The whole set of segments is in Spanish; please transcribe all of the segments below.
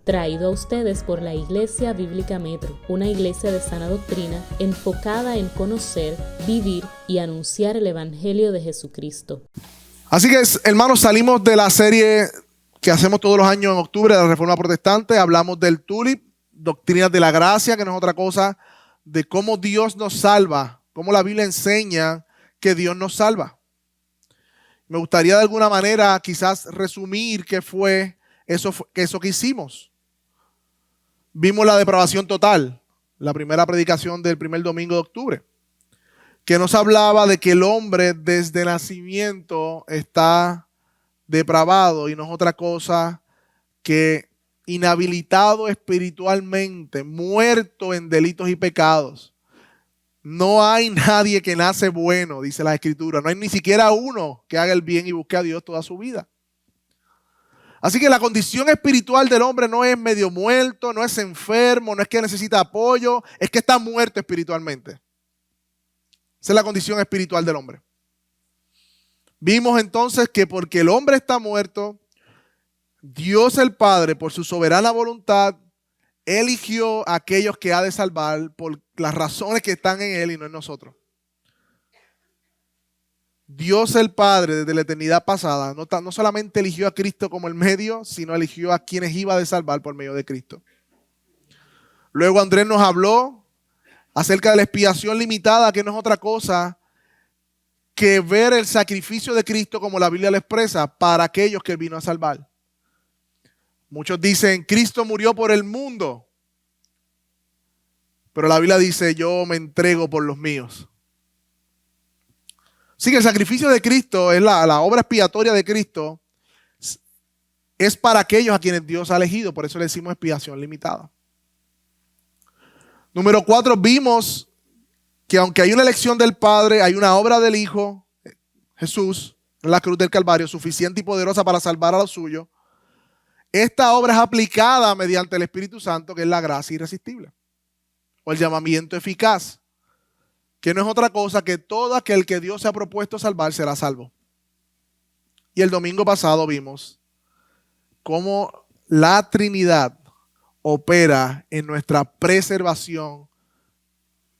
traído a ustedes por la Iglesia Bíblica Metro, una iglesia de sana doctrina enfocada en conocer, vivir y anunciar el Evangelio de Jesucristo. Así que, hermanos, salimos de la serie que hacemos todos los años en octubre de la Reforma Protestante. Hablamos del TULIP, Doctrinas de la Gracia, que no es otra cosa de cómo Dios nos salva, cómo la Biblia enseña que Dios nos salva. Me gustaría de alguna manera quizás resumir qué fue eso que hicimos. Vimos la depravación total, la primera predicación del primer domingo de octubre, que nos hablaba de que el hombre desde nacimiento está depravado y no es otra cosa que inhabilitado espiritualmente, muerto en delitos y pecados. No hay nadie que nace bueno, dice la Escritura. No hay ni siquiera uno que haga el bien y busque a Dios toda su vida. Así que la condición espiritual del hombre no es medio muerto, no es enfermo, no es que necesita apoyo, es que está muerto espiritualmente. Esa es la condición espiritual del hombre. Vimos entonces que porque el hombre está muerto, Dios el Padre, por su soberana voluntad, eligió a aquellos que ha de salvar por las razones que están en Él y no en nosotros. Dios el Padre desde la eternidad pasada no solamente eligió a Cristo como el medio, sino eligió a quienes iba a salvar por medio de Cristo. Luego Andrés nos habló acerca de la expiación limitada, que no es otra cosa que ver el sacrificio de Cristo como la Biblia lo expresa para aquellos que Él vino a salvar. Muchos dicen, Cristo murió por el mundo, pero la Biblia dice, yo me entrego por los míos. Así que el sacrificio de Cristo, es la obra expiatoria de Cristo, es para aquellos a quienes Dios ha elegido, por eso le decimos expiación limitada. Número 4, vimos que aunque hay una elección del Padre, hay una obra del Hijo, Jesús, en la cruz del Calvario, suficiente y poderosa para salvar a los suyos. Esta obra es aplicada mediante el Espíritu Santo, que es la gracia irresistible, o el llamamiento eficaz, que no es otra cosa que todo aquel que Dios se ha propuesto salvar será salvo. Y el domingo pasado vimos cómo la Trinidad opera en nuestra preservación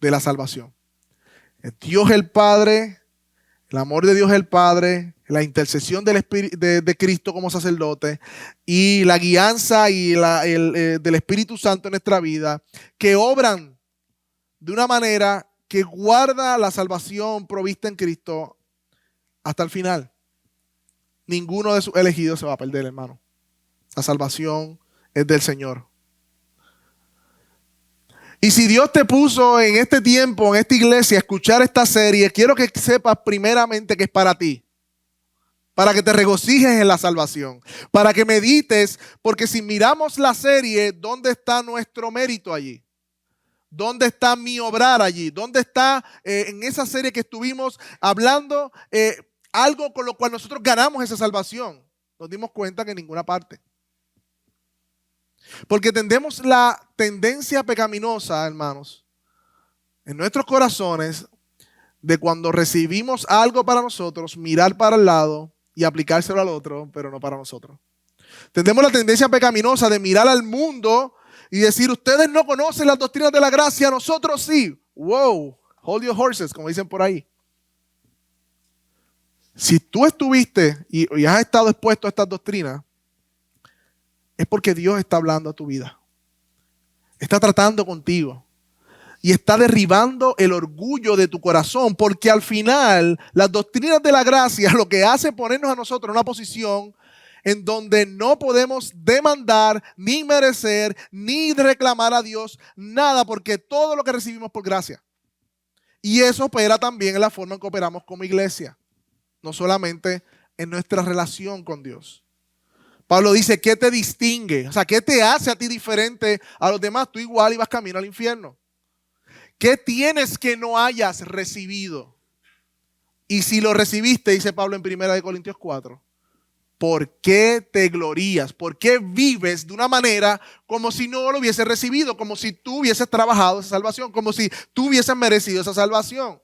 de la salvación. Dios el Padre, el amor de Dios el Padre, la intercesión del de Cristo como sacerdote y la guianza y del Espíritu Santo en nuestra vida, que obran de una manera que guarda la salvación provista en Cristo hasta el final. Ninguno de sus elegidos se va a perder, hermano. La salvación es del Señor. Y si Dios te puso en este tiempo, en esta iglesia, a escuchar esta serie, quiero que sepas primeramente que es para ti. Para que te regocijes en la salvación. Para que medites, porque si miramos la serie, ¿dónde está nuestro mérito allí? ¿Dónde está mi obrar allí? ¿Dónde está en esa serie que estuvimos hablando algo con lo cual nosotros ganamos esa salvación? Nos dimos cuenta que en ninguna parte. Porque tenemos la tendencia pecaminosa, hermanos, en nuestros corazones, de cuando recibimos algo para nosotros, mirar para el lado y aplicárselo al otro, pero no para nosotros. Tenemos la tendencia pecaminosa de mirar al mundo y decir, ustedes no conocen las doctrinas de la gracia, nosotros sí. Wow, hold your horses, como dicen por ahí. Si tú estuviste y has estado expuesto a estas doctrinas, es porque Dios está hablando a tu vida. Está tratando contigo. Y está derribando el orgullo de tu corazón, porque al final las doctrinas de la gracia lo que hace es ponernos a nosotros en una posición en donde no podemos demandar, ni merecer, ni reclamar a Dios nada, porque todo lo que recibimos por gracia. Y eso opera también en la forma en que operamos como iglesia, no solamente en nuestra relación con Dios. Pablo dice, ¿qué te distingue? O sea, ¿qué te hace a ti diferente a los demás? Tú igual ibas camino al infierno. ¿Qué tienes que no hayas recibido? Y si lo recibiste, dice Pablo en 1 Corintios 4, ¿por qué te glorías? ¿Por qué vives de una manera como si no lo hubieses recibido? Como si tú hubieses trabajado esa salvación, como si tú hubieses merecido esa salvación.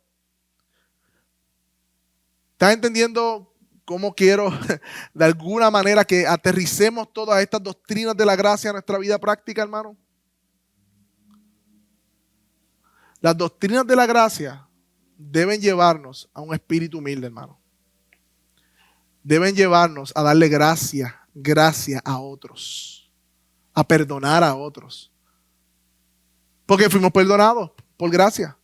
¿Estás entendiendo cómo quiero de alguna manera que aterricemos todas estas doctrinas de la gracia en nuestra vida práctica, hermano. Las doctrinas de la gracia deben llevarnos a un espíritu humilde, hermano. Deben llevarnos a darle gracia a otros, a perdonar a otros. Porque fuimos perdonados por gracia.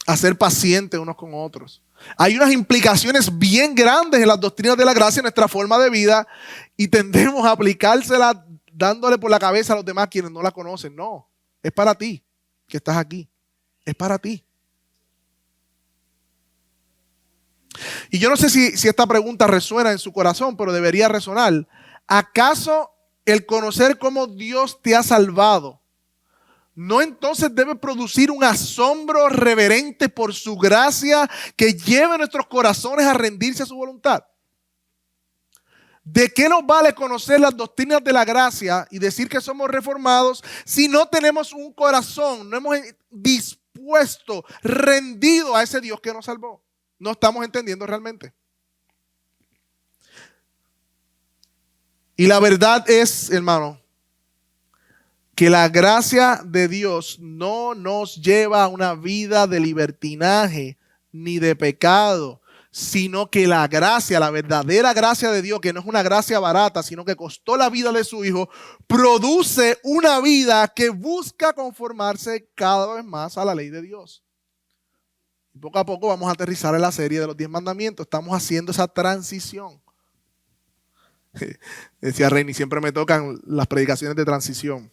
A ser pacientes unos con otros. Hay unas implicaciones bien grandes en las doctrinas de la gracia en nuestra forma de vida y tendemos a aplicárselas dándole por la cabeza a los demás quienes no la conocen. No, es para ti que estás aquí. Es para ti. Y yo no sé si esta pregunta resuena en su corazón, pero debería resonar. ¿Acaso el conocer cómo Dios te ha salvado no entonces debe producir un asombro reverente por su gracia que lleve a nuestros corazones a rendirse a su voluntad? ¿De qué nos vale conocer las doctrinas de la gracia y decir que somos reformados si no tenemos un corazón, no hemos dispuesto, rendido a ese Dios que nos salvó? No estamos entendiendo realmente. Y la verdad es, hermano, que la gracia de Dios no nos lleva a una vida de libertinaje ni de pecado, sino que la gracia, la verdadera gracia de Dios, que no es una gracia barata, sino que costó la vida de su Hijo, produce una vida que busca conformarse cada vez más a la ley de Dios. Y poco a poco vamos a aterrizar en la serie de los 10 mandamientos. Estamos haciendo esa transición. Decía Reini, siempre me tocan las predicaciones de transición.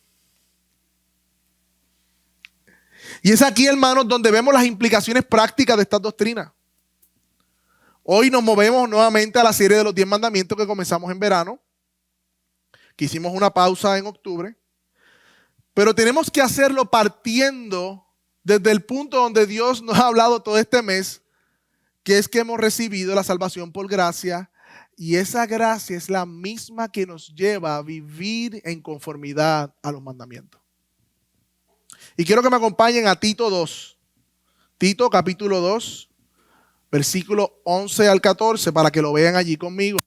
Y es aquí, hermanos, donde vemos las implicaciones prácticas de estas doctrinas. Hoy nos movemos nuevamente a la serie de los 10 mandamientos que comenzamos en verano, que hicimos una pausa en octubre, pero tenemos que hacerlo partiendo desde el punto donde Dios nos ha hablado todo este mes, que es que hemos recibido la salvación por gracia, y esa gracia es la misma que nos lleva a vivir en conformidad a los mandamientos. Y quiero que me acompañen a Tito 2. Tito capítulo 2, versículo 11 al 14, para que lo vean allí conmigo.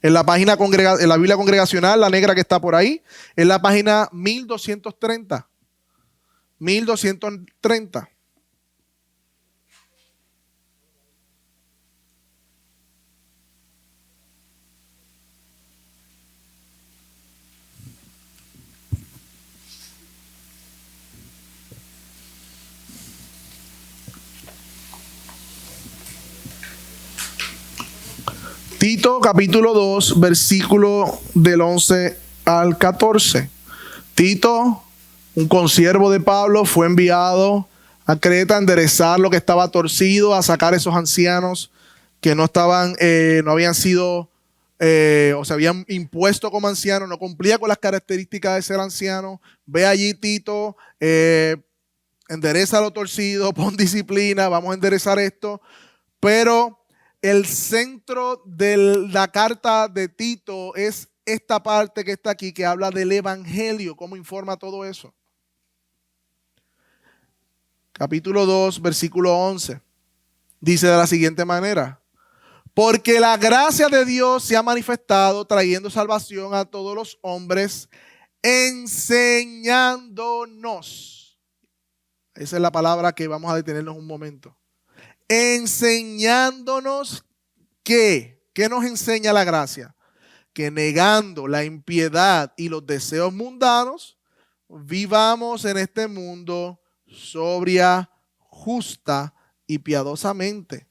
En la página en la Biblia congregacional, la negra que está por ahí, en la página 1230. 1230. Tito capítulo 2, versículo del 11 al 14. Tito, un consiervo de Pablo, fue enviado a Creta a enderezar lo que estaba torcido, a sacar esos ancianos que no habían sido, o se habían impuesto como ancianos, no cumplía con las características de ser anciano. Ve allí, Tito, endereza lo torcido, pon disciplina, vamos a enderezar esto, pero el centro de la carta de Tito es esta parte que está aquí, que habla del evangelio, cómo informa todo eso. Capítulo 2, versículo 11. Dice de la siguiente manera: porque la gracia de Dios se ha manifestado trayendo salvación a todos los hombres, enseñándonos. Esa es la palabra que vamos a detenernos un momento. Enseñándonos ¿qué nos enseña la gracia? Que negando la impiedad y los deseos mundanos, vivamos en este mundo sobria, justa y piadosamente,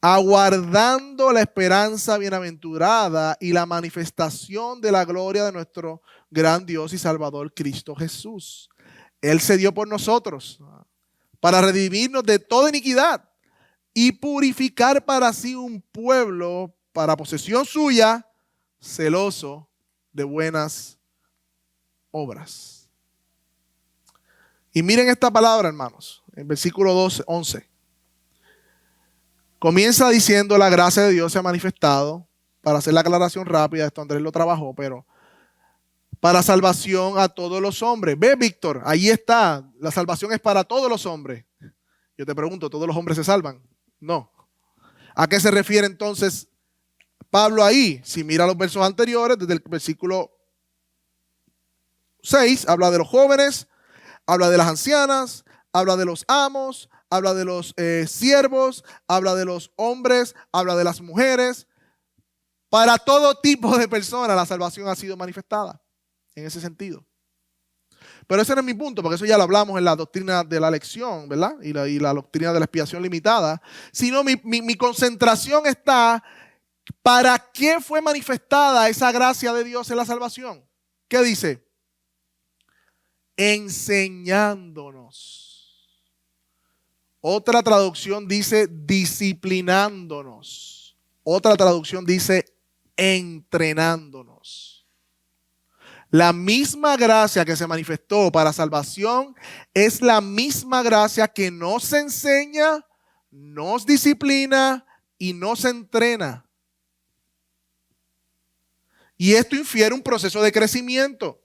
aguardando la esperanza bienaventurada y la manifestación de la gloria de nuestro gran Dios y Salvador Cristo Jesús. Él se dio por nosotros para redimirnos de toda iniquidad y purificar para sí un pueblo para posesión suya, celoso de buenas obras. Y miren esta palabra, hermanos, en versículo 12, 11. Comienza diciendo: la gracia de Dios se ha manifestado. Para hacer la aclaración rápida, esto Andrés lo trabajó, pero para salvación a todos los hombres. Ve, Víctor, ahí está. La salvación es para todos los hombres. Yo te pregunto, ¿todos los hombres se salvan? No. ¿A qué se refiere entonces Pablo ahí? Si mira los versos anteriores, desde el versículo 6, habla de los jóvenes, habla de las ancianas, habla de los amos, habla de los siervos, habla de los hombres, habla de las mujeres. Para todo tipo de personas la salvación ha sido manifestada en ese sentido. Pero ese no es mi punto, porque eso ya lo hablamos en la doctrina de la elección, ¿verdad? Y la doctrina de la expiación limitada. Sino mi concentración está, ¿para qué fue manifestada esa gracia de Dios en la salvación? ¿Qué dice? Enseñándonos. Otra traducción dice disciplinándonos. Otra traducción dice entrenándonos. La misma gracia que se manifestó para salvación es la misma gracia que nos enseña, nos disciplina y nos entrena. Y esto infiere un proceso de crecimiento,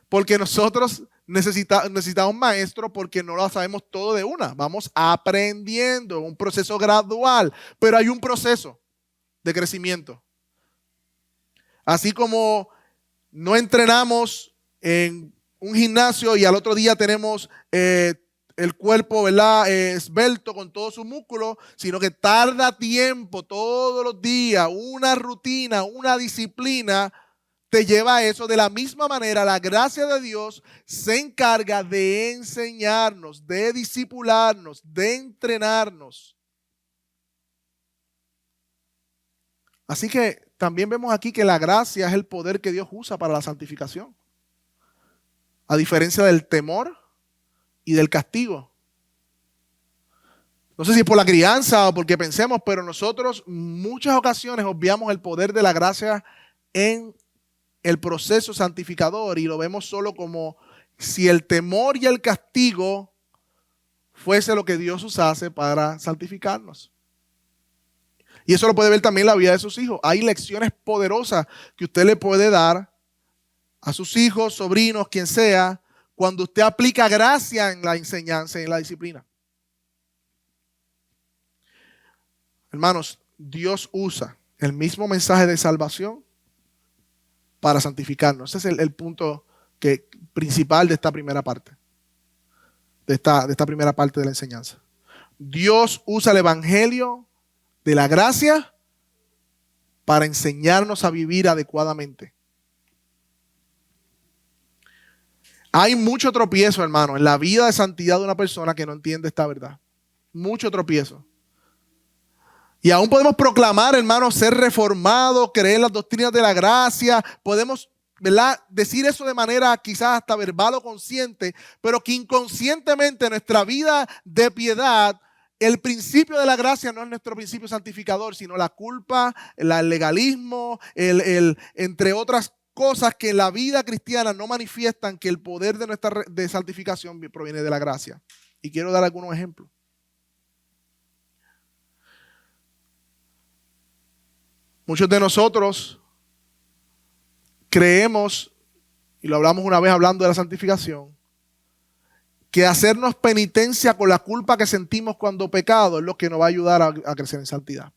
porque nosotros necesitamos maestros porque no lo sabemos todo de una. Vamos aprendiendo, un proceso gradual, pero hay un proceso de crecimiento. Así como no entrenamos en un gimnasio y al otro día tenemos el cuerpo, ¿verdad? Esbelto con todos sus músculos, sino que tarda tiempo, todos los días, una rutina, una disciplina te lleva a eso. De la misma manera, la gracia de Dios se encarga de enseñarnos, de discipularnos, de entrenarnos. Así que también vemos aquí que la gracia es el poder que Dios usa para la santificación. A diferencia del temor y del castigo. No sé si es por la crianza o porque pensemos, pero nosotros en muchas ocasiones obviamos el poder de la gracia en el proceso santificador y lo vemos solo como si el temor y el castigo fuese lo que Dios usase para santificarnos. Y eso lo puede ver también en la vida de sus hijos. Hay lecciones poderosas que usted le puede dar a sus hijos, sobrinos, quien sea, cuando usted aplica gracia en la enseñanza y en la disciplina. Hermanos, Dios usa el mismo mensaje de salvación para santificarnos. Ese es el punto principal de esta primera parte. De esta primera parte de la enseñanza. Dios usa el evangelio de la gracia para enseñarnos a vivir adecuadamente. Hay mucho tropiezo, hermano, en la vida de santidad de una persona que no entiende esta verdad. Mucho tropiezo. Y aún podemos proclamar, hermano, ser reformados, creer en las doctrinas de la gracia. Podemos, ¿verdad?, decir eso de manera quizás hasta verbal o consciente, pero que inconscientemente nuestra vida de piedad, el principio de la gracia no es nuestro principio santificador, sino la culpa, el legalismo, entre otras cosas que en la vida cristiana no manifiestan que el poder de nuestra de santificación proviene de la gracia. Y quiero dar algunos ejemplos. Muchos de nosotros creemos, y lo hablamos una vez hablando de la santificación, que hacernos penitencia con la culpa que sentimos cuando pecado es lo que nos va a ayudar a crecer en santidad.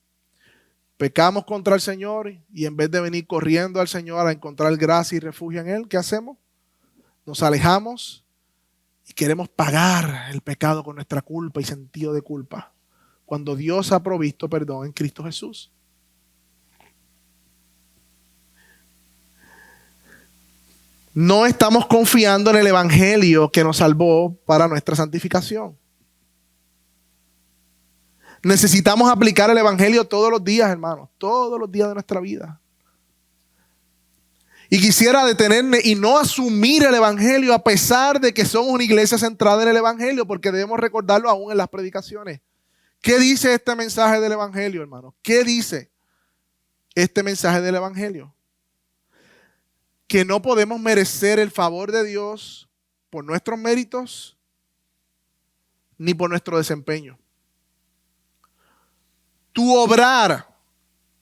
Pecamos contra el Señor y en vez de venir corriendo al Señor a encontrar gracia y refugio en Él, ¿qué hacemos? Nos alejamos y queremos pagar el pecado con nuestra culpa y sentido de culpa, cuando Dios ha provisto perdón en Cristo Jesús. No estamos confiando en el evangelio que nos salvó para nuestra santificación. Necesitamos aplicar el evangelio todos los días, hermanos, todos los días de nuestra vida. Y quisiera detenerme y no asumir el evangelio a pesar de que somos una iglesia centrada en el evangelio, porque debemos recordarlo aún en las predicaciones. ¿Qué dice este mensaje del evangelio, hermanos? ¿Qué dice este mensaje del evangelio? Que no podemos merecer el favor de Dios por nuestros méritos ni por nuestro desempeño. Tu obrar,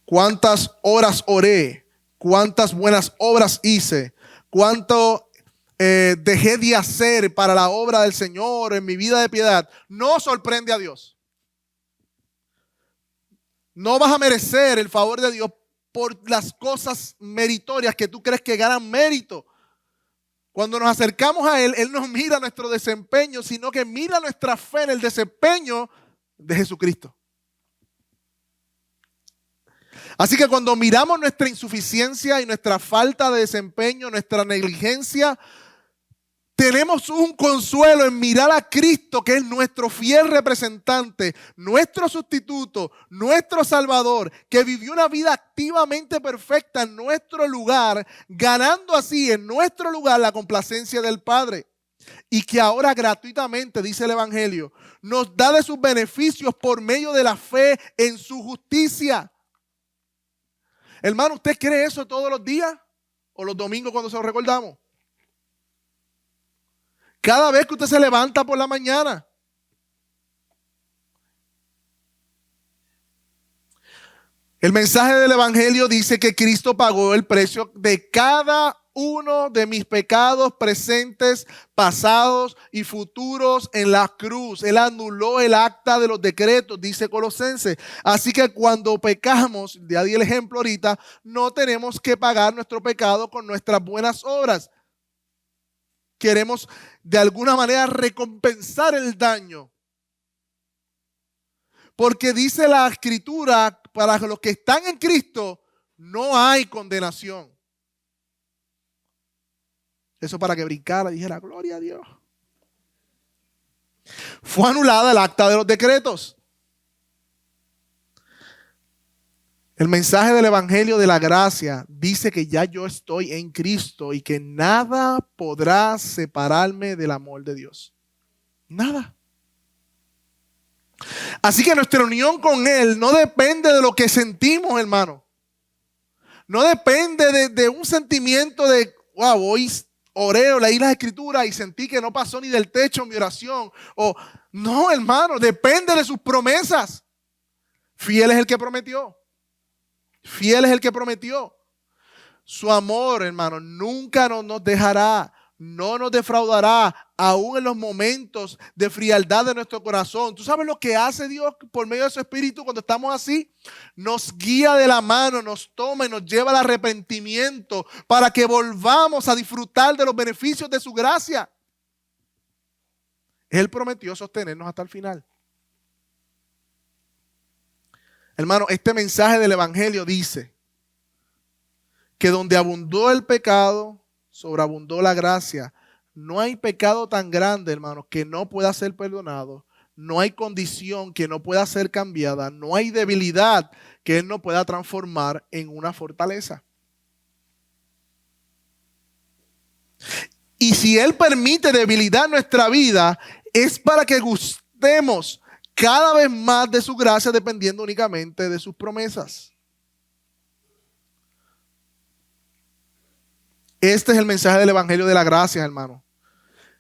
cuántas horas oré, cuántas buenas obras hice, cuánto dejé de hacer para la obra del Señor en mi vida de piedad, no sorprende a Dios. No vas a merecer el favor de Dios por las cosas meritorias que tú crees que ganan mérito. Cuando nos acercamos a Él, Él no mira nuestro desempeño, sino que mira nuestra fe en el desempeño de Jesucristo. Así que cuando miramos nuestra insuficiencia y nuestra falta de desempeño, nuestra negligencia, tenemos un consuelo en mirar a Cristo, que es nuestro fiel representante, nuestro sustituto, nuestro Salvador, que vivió una vida activamente perfecta en nuestro lugar, ganando así en nuestro lugar la complacencia del Padre. Y que ahora gratuitamente, dice el Evangelio, nos da de sus beneficios por medio de la fe en su justicia. Hermano, ¿usted cree eso todos los días? ¿O los domingos cuando se lo recordamos? Cada vez que usted se levanta por la mañana. El mensaje del Evangelio dice que Cristo pagó el precio de cada uno de mis pecados presentes, pasados y futuros en la cruz. Él anuló el acta de los decretos, dice Colosenses. Así que cuando pecamos, ya di el ejemplo ahorita, no tenemos que pagar nuestro pecado con nuestras buenas obras. Queremos de alguna manera recompensar el daño. Porque dice la Escritura, para los que están en Cristo, no hay condenación. Eso para que brincara y dijera, gloria a Dios. Fue anulada el acta de los decretos. El mensaje del Evangelio de la gracia dice que ya yo estoy en Cristo y que nada podrá separarme del amor de Dios. Nada. Así que nuestra unión con Él no depende de lo que sentimos, hermano. No depende de un sentimiento de, wow, hoy oré o leí las Escrituras y sentí que no pasó ni del techo mi oración. No, hermano, depende de sus promesas. Fiel es el que prometió. Fiel es el que prometió. Su amor, hermano, nunca nos dejará, no nos defraudará, aún en los momentos de frialdad de nuestro corazón. ¿Tú sabes lo que hace Dios por medio de su Espíritu cuando estamos así? Nos guía de la mano, nos toma y nos lleva al arrepentimiento para que volvamos a disfrutar de los beneficios de su gracia. Él prometió sostenernos hasta el final. Hermano, este mensaje del Evangelio dice que donde abundó el pecado, sobreabundó la gracia. No hay pecado tan grande, hermano, que no pueda ser perdonado. No hay condición que no pueda ser cambiada. No hay debilidad que Él no pueda transformar en una fortaleza. Y si Él permite debilidad en nuestra vida, es para que gustemos cada vez más de su gracia, dependiendo únicamente de sus promesas. Este es el mensaje del Evangelio de la gracia, hermano,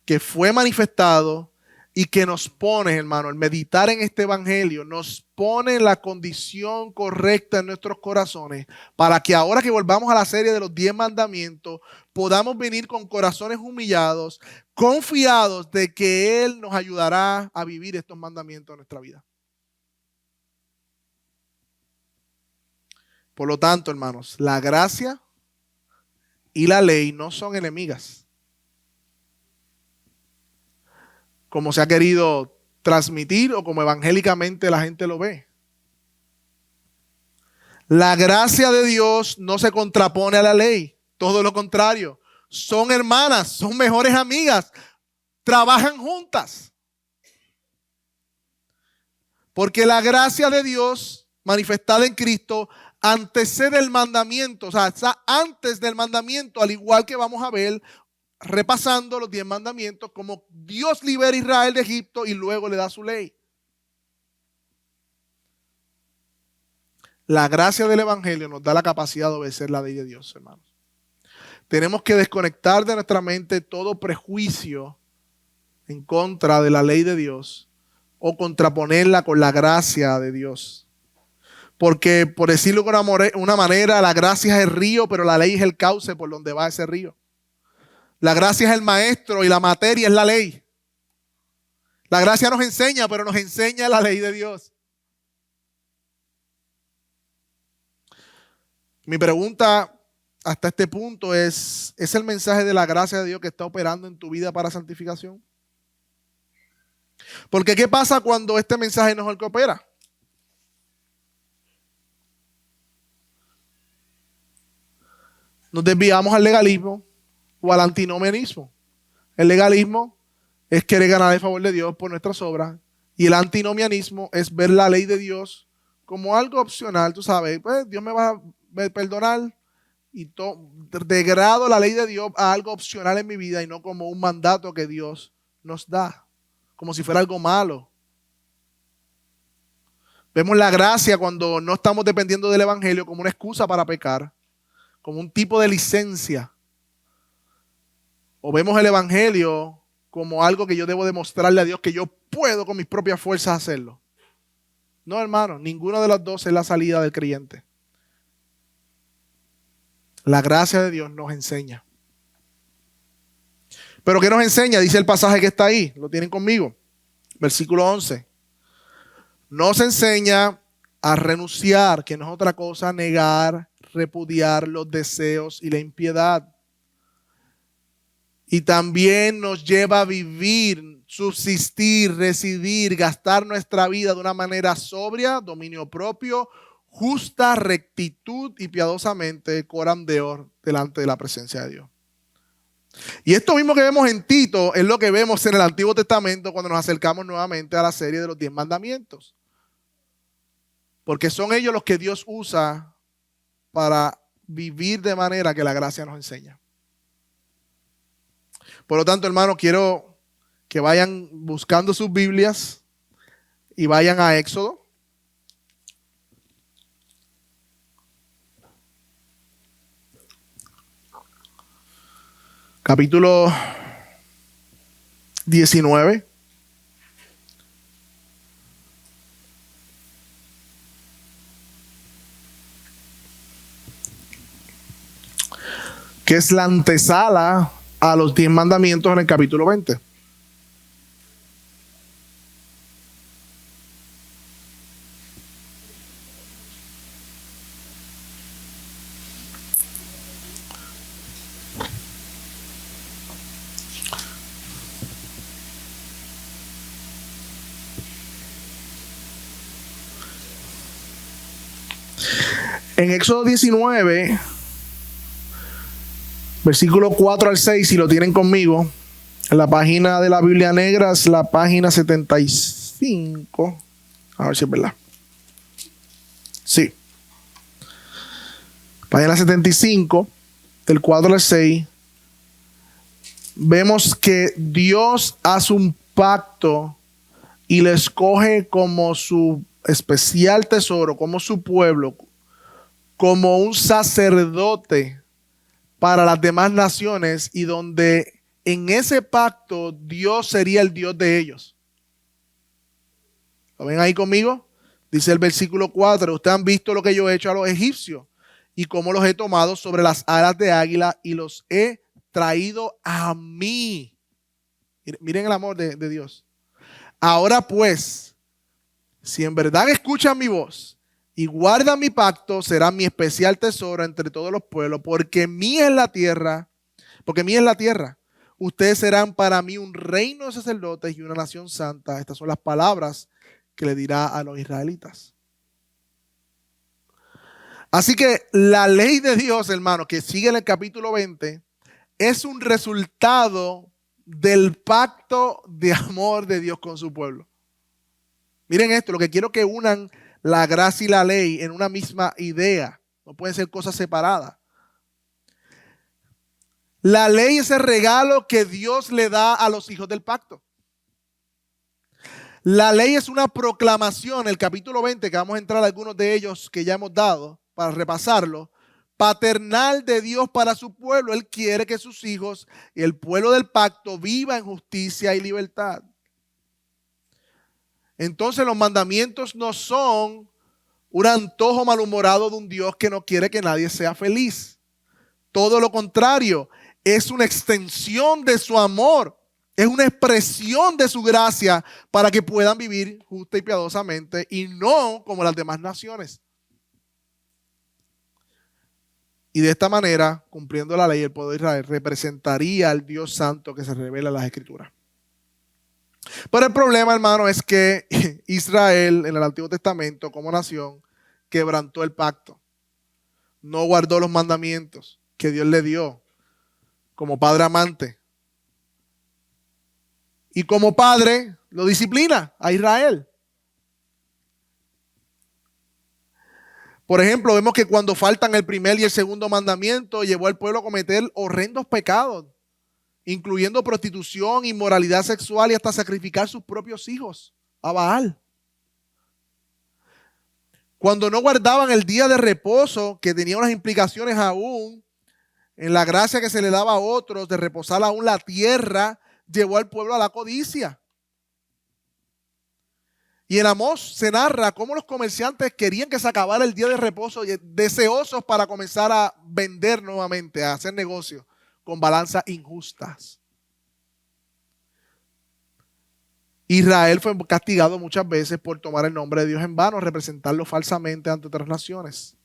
que fue manifestado y que nos pone, hermano, el meditar en este Evangelio nos pone en la condición correcta en nuestros corazones para que ahora que volvamos a la serie de los 10 mandamientos, podamos venir con corazones humillados, confiados de que Él nos ayudará a vivir estos mandamientos en nuestra vida. Por lo tanto, hermanos, la gracia y la ley no son enemigas, como se ha querido transmitir o como evangélicamente la gente lo ve. La gracia de Dios no se contrapone a la ley, todo lo contrario. Son hermanas, son mejores amigas, trabajan juntas. Porque la gracia de Dios manifestada en Cristo antecede el mandamiento, o sea, está antes del mandamiento, al igual que vamos a ver repasando los 10 mandamientos, como Dios libera a Israel de Egipto y luego le da su ley. La gracia del Evangelio nos da la capacidad de obedecer la ley de Dios, hermanos. Tenemos que desconectar de nuestra mente todo prejuicio en contra de la ley de Dios o contraponerla con la gracia de Dios. Porque, por decirlo de una manera, la gracia es el río, pero la ley es el cauce por donde va ese río. La gracia es el maestro y la materia es la ley. La gracia nos enseña, pero nos enseña la ley de Dios. Mi pregunta hasta este punto ¿es el mensaje de la gracia de Dios que está operando en tu vida para santificación? Porque ¿qué pasa cuando este mensaje no es el que opera? Nos desviamos al legalismo o al antinomianismo. El legalismo es querer ganar el favor de Dios por nuestras obras, y el antinomianismo es ver la ley de Dios como algo opcional. Tú sabes, pues Dios me va a perdonar y degrado la ley de Dios a algo opcional en mi vida y no como un mandato que Dios nos da, como si fuera algo malo. Vemos la gracia cuando no estamos dependiendo del evangelio como una excusa para pecar, como un tipo de licencia. O vemos el evangelio como algo que yo debo demostrarle a Dios que yo puedo con mis propias fuerzas hacerlo. No, hermano, ninguno de los dos es la salida del creyente. La gracia de Dios nos enseña. ¿Pero qué nos enseña? Dice el pasaje que está ahí. Lo tienen conmigo. Versículo 11. Nos enseña a renunciar, que no es otra cosa, negar, repudiar los deseos y la impiedad. Y también nos lleva a vivir, subsistir, residir, gastar nuestra vida de una manera sobria, dominio propio, justa, rectitud y piadosamente, coram Deo, delante de la presencia de Dios. Y esto mismo que vemos en Tito es lo que vemos en el Antiguo Testamento cuando nos acercamos nuevamente a la serie de los 10 mandamientos. Porque son ellos los que Dios usa para vivir de manera que la gracia nos enseña. Por lo tanto, hermanos, quiero que vayan buscando sus Biblias y vayan a Éxodo. Capítulo 19. Que es la antesala a los 10 mandamientos en el capítulo 20. En Éxodo 19, versículo 4 al 6, si lo tienen conmigo, en la página de la Biblia Negra es la página 75. A ver si es verdad. Sí. Página 75, del 4 al 6. Vemos que Dios hace un pacto y le escoge como su especial tesoro, como su pueblo, como un sacerdote para las demás naciones, y donde en ese pacto Dios sería el Dios de ellos. ¿Lo ven ahí conmigo? Dice el versículo 4, ustedes han visto lo que yo he hecho a los egipcios y cómo los he tomado sobre las alas de águila y los he traído a mí. Miren el amor de Dios. Ahora pues, si en verdad escuchan mi voz y guardan mi pacto, será mi especial tesoro entre todos los pueblos, porque mía es la tierra, Ustedes serán para mí un reino de sacerdotes y una nación santa. Estas son las palabras que le dirá a los israelitas. Así que la ley de Dios, hermano, que sigue en el capítulo 20, es un resultado del pacto de amor de Dios con su pueblo. Miren esto, lo que quiero que unan la gracia y la ley en una misma idea. No pueden ser cosas separadas. La ley es el regalo que Dios le da a los hijos del pacto. La ley es una proclamación, el capítulo 20, que vamos a entrar a algunos de ellos que ya hemos dado para repasarlo, paternal de Dios para su pueblo. Él quiere que sus hijos y el pueblo del pacto viva en justicia y libertad. Entonces los mandamientos no son un antojo malhumorado de un Dios que no quiere que nadie sea feliz. Todo lo contrario, es una extensión de su amor. Es una expresión de su gracia para que puedan vivir justa y piadosamente y no como las demás naciones. Y de esta manera, cumpliendo la ley, el pueblo de Israel representaría al Dios santo que se revela en las Escrituras. Pero el problema, hermano, es que Israel en el Antiguo Testamento como nación quebrantó el pacto. No guardó los mandamientos que Dios le dio como padre amante. Y como padre lo disciplina a Israel. Por ejemplo, vemos que cuando faltan el primer y el segundo mandamiento, llevó al pueblo a cometer horrendos pecados, incluyendo prostitución, inmoralidad sexual y hasta sacrificar sus propios hijos a Baal. Cuando no guardaban el día de reposo, que tenía unas implicaciones aún en la gracia que se le daba a otros de reposar aún la tierra, llevó al pueblo a la codicia. Y en Amós se narra cómo los comerciantes querían que se acabara el día de reposo, deseosos para comenzar a vender nuevamente, a hacer negocios con balanzas injustas. Israel fue castigado muchas veces por tomar el nombre de Dios en vano, representarlo falsamente ante otras naciones.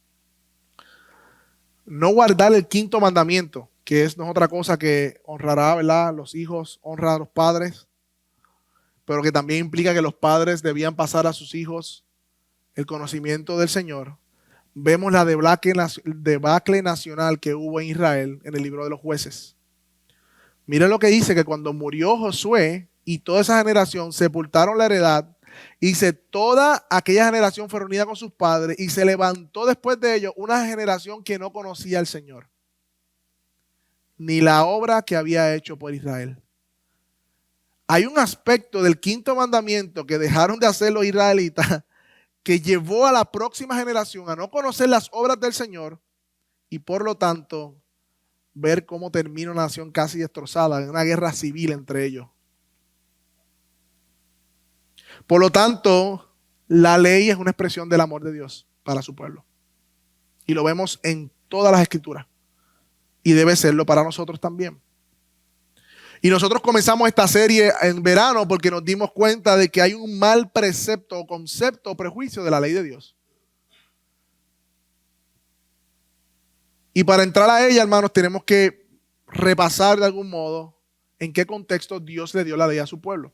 No guardar el quinto mandamiento, que no es otra cosa que honrará, ¿verdad? Los hijos honran a los padres, pero que también implica que los padres debían pasar a sus hijos el conocimiento del Señor. Vemos la debacle nacional que hubo en Israel en el libro de los jueces. Miren lo que dice, que cuando murió Josué y toda esa generación sepultaron la heredad, y dice, toda aquella generación fue reunida con sus padres y se levantó después de ellos una generación que no conocía al Señor, ni la obra que había hecho por Israel. Hay un aspecto del quinto mandamiento que dejaron de hacer los israelitas que llevó a la próxima generación a no conocer las obras del Señor y por lo tanto ver cómo termina una nación casi destrozada en una guerra civil entre ellos. Por lo tanto, la ley es una expresión del amor de Dios para su pueblo. Y lo vemos en todas las Escrituras. Y debe serlo para nosotros también. Y nosotros comenzamos esta serie en verano porque nos dimos cuenta de que hay un mal precepto, concepto o prejuicio de la ley de Dios. Y para entrar a ella, hermanos, tenemos que repasar de algún modo en qué contexto Dios le dio la ley a su pueblo.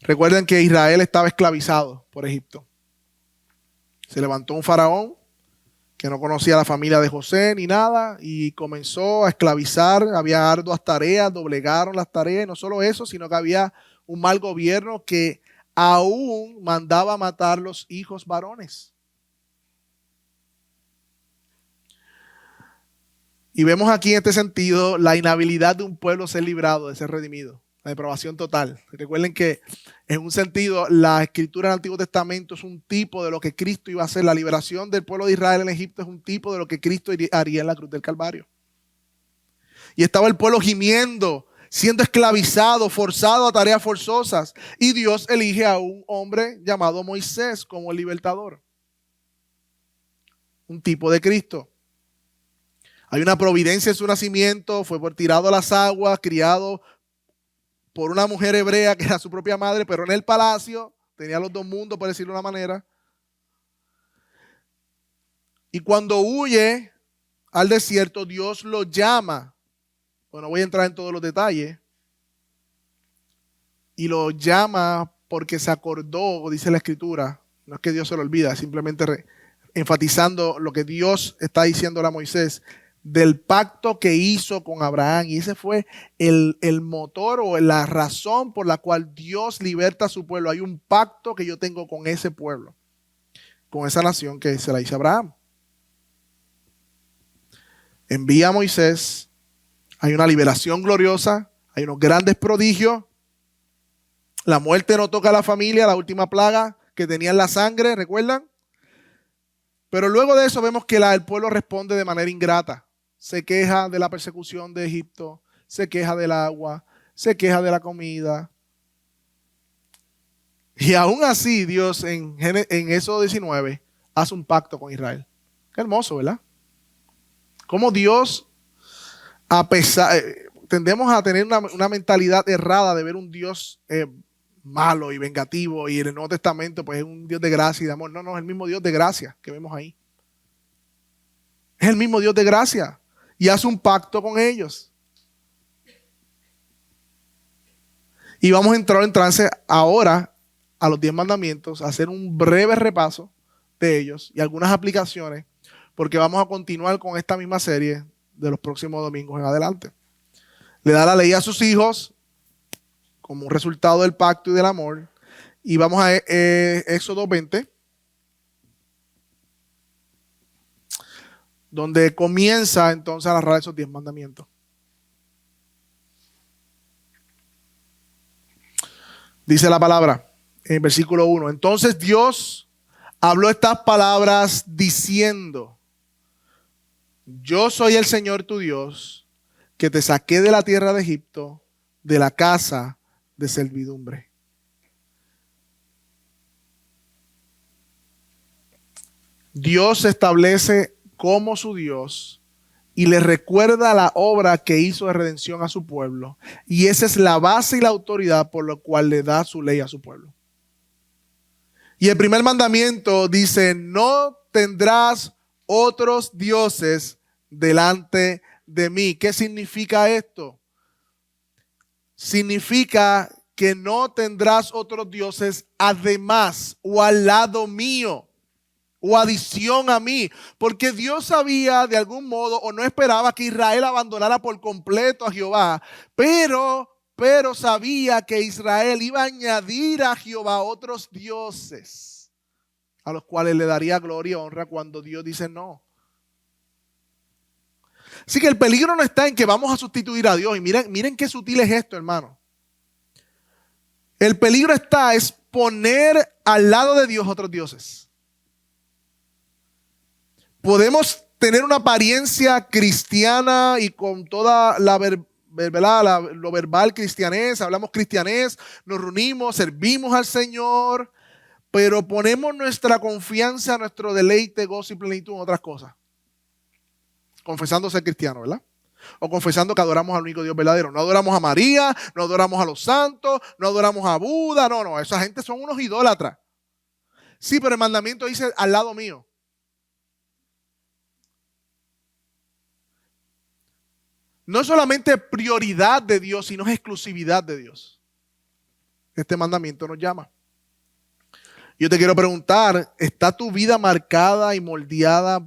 Recuerden que Israel estaba esclavizado por Egipto. Se levantó un faraón que no conocía a la familia de José ni nada y comenzó a esclavizar. Había arduas tareas, doblegaron las tareas y no solo eso, sino que había un mal gobierno que aún mandaba matar los hijos varones. Y vemos aquí en este sentido la inhabilidad de un pueblo ser librado, de ser redimido. La depravación total. Recuerden que en un sentido la escritura del Antiguo Testamento es un tipo de lo que Cristo iba a hacer. La liberación del pueblo de Israel en Egipto es un tipo de lo que Cristo haría en la cruz del Calvario. Y estaba el pueblo gimiendo, siendo esclavizado, forzado a tareas forzosas. Y Dios elige a un hombre llamado Moisés como el libertador. Un tipo de Cristo. Hay una providencia en su nacimiento, fue tirado a las aguas, criado por una mujer hebrea que era su propia madre, pero en el palacio, tenía los dos mundos, por decirlo de una manera. Y cuando huye al desierto, Dios lo llama. Bueno, voy a entrar en todos los detalles. Y lo llama porque se acordó, dice la Escritura. No es que Dios se lo olvida, simplemente enfatizando lo que Dios está diciendo a Moisés, del pacto que hizo con Abraham. Y ese fue el motor o la razón por la cual Dios liberta a su pueblo. Hay un pacto que yo tengo con ese pueblo, con esa nación que se la hizo a Abraham. Envía a Moisés, hay una liberación gloriosa, hay unos grandes prodigios. La muerte no toca a la familia, la última plaga que tenían la sangre, ¿recuerdan? Pero luego de eso vemos que el pueblo responde de manera ingrata. Se queja de la persecución de Egipto, se queja del agua, se queja de la comida. Y aún así Dios en Éxodo 19 hace un pacto con Israel. Qué hermoso, ¿verdad? Cómo Dios, tendemos a tener una mentalidad errada de ver un Dios malo y vengativo, y en el Nuevo Testamento pues es un Dios de gracia y de amor. No, es el mismo Dios de gracia que vemos ahí. Es el mismo Dios de gracia y hace un pacto con ellos. Y vamos a entrar en trance ahora a los 10 mandamientos, a hacer un breve repaso de ellos y algunas aplicaciones, porque vamos a continuar con esta misma serie de los próximos domingos en adelante. Le da la ley a sus hijos como un resultado del pacto y del amor. Y vamos a Éxodo 20, donde comienza entonces a narrar esos 10 mandamientos. Dice la palabra en el versículo 1. Entonces Dios habló estas palabras diciendo: yo soy el Señor tu Dios, que te saqué de la tierra de Egipto, de la casa de servidumbre. Dios se establece como su Dios y le recuerda la obra que hizo de redención a su pueblo. Y esa es la base y la autoridad por la cual le da su ley a su pueblo. Y el primer mandamiento dice: no tendrás otros dioses delante de mí. ¿Qué significa esto? Significa que no tendrás otros dioses además o al lado mío o adición a mí, porque Dios sabía de algún modo, o no esperaba que Israel abandonara por completo a Jehová, pero sabía que Israel iba a añadir a Jehová otros dioses a los cuales le daría gloria y honra cuando Dios dice no. Así que el peligro no está en que vamos a sustituir a Dios. Y miren qué sutil es esto, hermano. El peligro está es poner al lado de Dios otros dioses. Podemos tener una apariencia cristiana y con toda lo verbal cristianés, hablamos cristianés, nos reunimos, servimos al Señor, pero ponemos nuestra confianza, nuestro deleite, gozo y plenitud en otras cosas. Confesando ser cristiano, ¿verdad? O confesando que adoramos al único Dios verdadero. No adoramos a María, no adoramos a los santos, no adoramos a Buda. No, esa gente son unos idólatras. Sí, pero el mandamiento dice al lado mío. No es solamente prioridad de Dios, sino es exclusividad de Dios. Este mandamiento nos llama. Yo te quiero preguntar, ¿está tu vida marcada y moldeada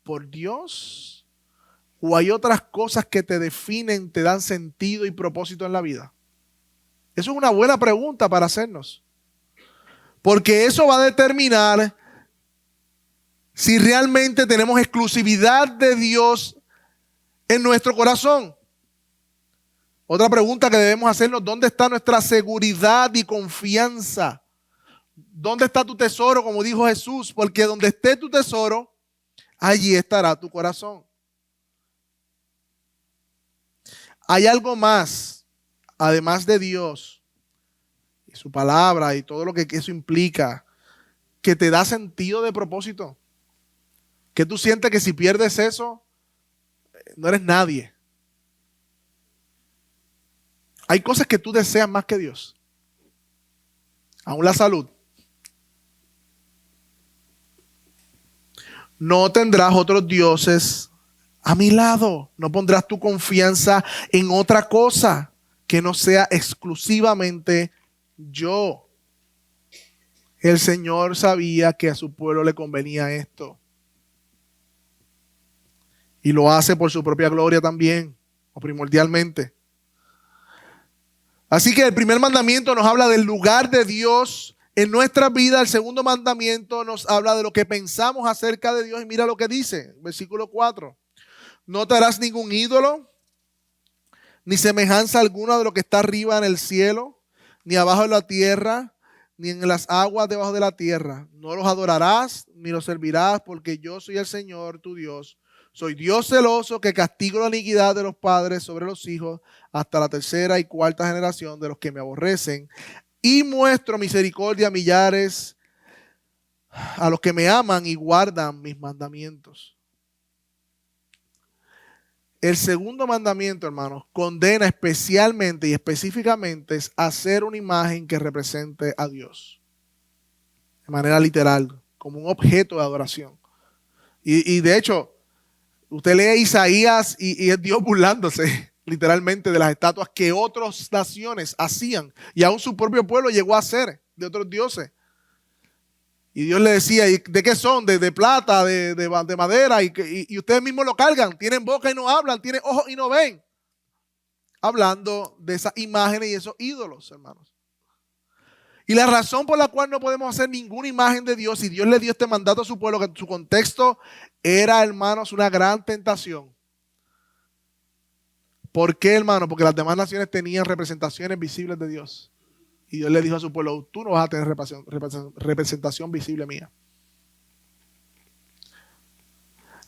por Dios? ¿O hay otras cosas que te definen, te dan sentido y propósito en la vida? Eso es una buena pregunta para hacernos. Porque eso va a determinar si realmente tenemos exclusividad de Dios en nuestro corazón. Otra pregunta que debemos hacernos: ¿dónde está nuestra seguridad y confianza? ¿Dónde está tu tesoro? Como dijo Jesús, porque donde esté tu tesoro, allí estará tu corazón. Hay algo más, además de Dios y su palabra y todo lo que eso implica, que te da sentido de propósito. Que tú sientes que si pierdes eso, no eres nadie. Hay cosas que tú deseas más que Dios. Aún la salud. No tendrás otros dioses a mi lado. No pondrás tu confianza en otra cosa que no sea exclusivamente yo. El Señor sabía que a su pueblo le convenía esto. Y lo hace por su propia gloria también, o primordialmente. Así que el primer mandamiento nos habla del lugar de Dios en nuestra vida. El segundo mandamiento nos habla de lo que pensamos acerca de Dios. Y mira lo que dice, versículo 4. No te harás ningún ídolo, ni semejanza alguna de lo que está arriba en el cielo, ni abajo en la tierra, ni en las aguas debajo de la tierra. No los adorarás, ni los servirás, porque yo soy el Señor, tu Dios. Soy Dios celoso, que castigo la iniquidad de los padres sobre los hijos hasta la tercera y cuarta generación de los que me aborrecen. Y muestro misericordia a millares, a los que me aman y guardan mis mandamientos. el segundo mandamiento, hermanos, condena especialmente y específicamente es hacer una imagen que represente a Dios. De manera literal, como un objeto de adoración. Y de hecho, usted lee Isaías y es Dios burlándose literalmente de las estatuas que otras naciones hacían. Y aún su propio pueblo llegó a hacer de otros dioses. Y Dios le decía, ¿y de qué son? De plata, de madera, y ustedes mismos lo cargan. Tienen boca y no hablan, tienen ojos y no ven. Hablando de esas imágenes y esos ídolos, hermanos. Y la razón por la cual no podemos hacer ninguna imagen de Dios, y Dios le dio este mandato a su pueblo, que en su contexto era, hermanos, una gran tentación. ¿Por qué, hermano? Porque las demás naciones tenían representaciones visibles de Dios. Y Dios le dijo a su pueblo, tú no vas a tener representación visible mía.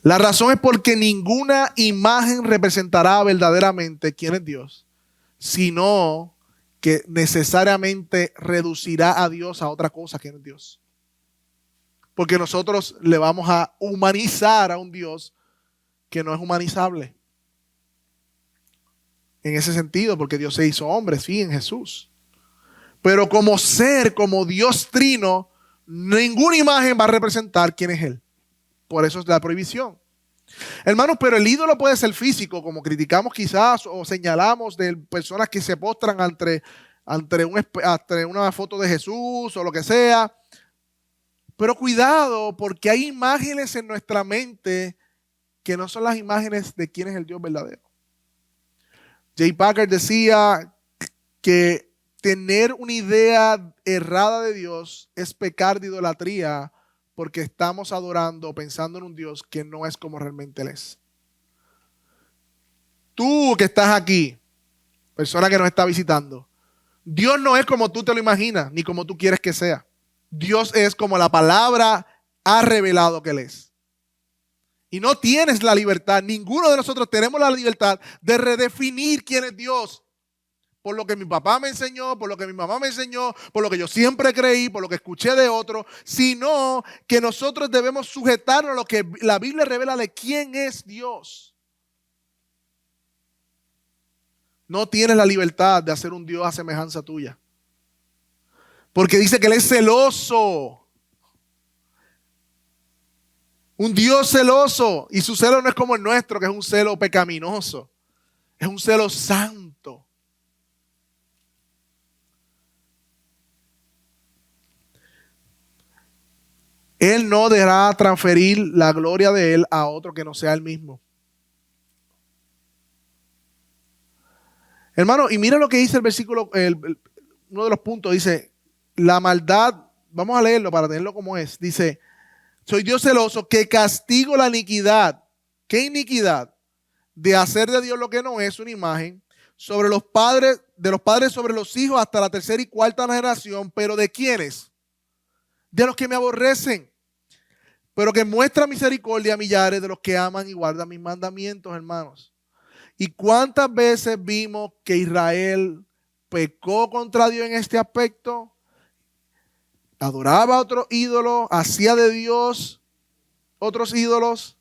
La razón es porque ninguna imagen representará verdaderamente quién es Dios, sino que necesariamente reducirá a Dios a otra cosa que no es Dios. Porque nosotros le vamos a humanizar a un Dios que no es humanizable. En ese sentido, porque Dios se hizo hombre, sí, en Jesús. Pero como ser, como Dios trino, ninguna imagen va a representar quién es Él. Por eso es la prohibición. Hermanos, pero el ídolo puede ser físico, como criticamos quizás o señalamos de personas que se postran ante una foto de Jesús o lo que sea. Pero cuidado, porque hay imágenes en nuestra mente que no son las imágenes de quién es el Dios verdadero. J. Packer decía que tener una idea errada de Dios es pecar de idolatría porque estamos adorando, pensando en un Dios que no es como realmente Él es. Tú que estás aquí, persona que nos está visitando, Dios no es como tú te lo imaginas, ni como tú quieres que sea. Dios es como la palabra ha revelado que Él es. Y no tienes la libertad, ninguno de nosotros tenemos la libertad de redefinir quién es Dios. Por lo que mi papá me enseñó, por lo que mi mamá me enseñó, por lo que yo siempre creí, por lo que escuché de otro, sino que nosotros debemos sujetarnos a lo que la Biblia revela de quién es Dios. No tienes la libertad de hacer un Dios a semejanza tuya. Porque dice que Él es celoso. Un Dios celoso. Y su celo no es como el nuestro, que es un celo pecaminoso. Es un celo santo. Él no dejará transferir la gloria de Él a otro que no sea Él mismo. Hermano, y mira lo que dice el versículo, uno de los puntos, dice, la maldad, vamos a leerlo para tenerlo como es, dice, soy Dios celoso que castigo la iniquidad. ¿Qué iniquidad? De hacer de Dios lo que no es, una imagen, sobre los padres, de los padres sobre los hijos hasta la tercera y cuarta generación, pero ¿de quiénes? De los que me aborrecen, pero que muestra misericordia a millares de los que aman y guardan mis mandamientos, hermanos. ¿Y cuántas veces vimos que Israel pecó contra Dios en este aspecto? Adoraba a otro ídolo, hacía de Dios otros ídolos.